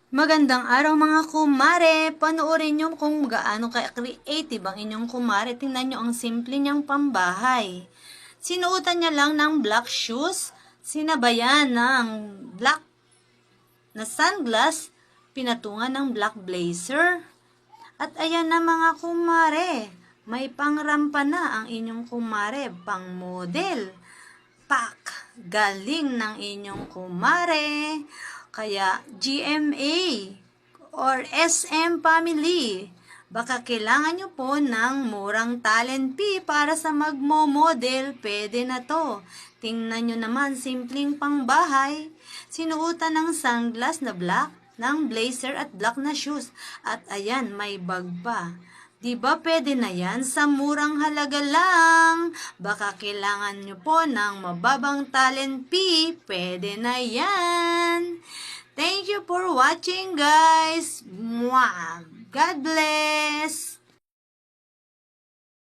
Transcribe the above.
Magandang araw mga kumare! Panoorin nyo kung gaano ka-creative ang inyong kumare. Tingnan nyo ang simple niyang pambahay. Sinuotan niya lang ng black shoes, sinabayan ng black na sunglass, pinatungan ng black blazer. At ayan na mga kumare, may pangrampa na ang inyong kumare, pang model. Pak! Galing ng inyong kumare. Kaya GMA or SM Family, baka kailangan nyo po ng murang talent fee para sa magmo-model, pwede na to. Tingnan nyo naman, simpleng pangbahay. Sinuotan ng sunglass na black, ng blazer at black na shoes. At ayan, may bag pa. Diba pwede na yan sa murang halaga lang? Baka kailangan nyo po ng mababang talent fee, pwede na yan. Thank you for watching guys. Mwah! God bless!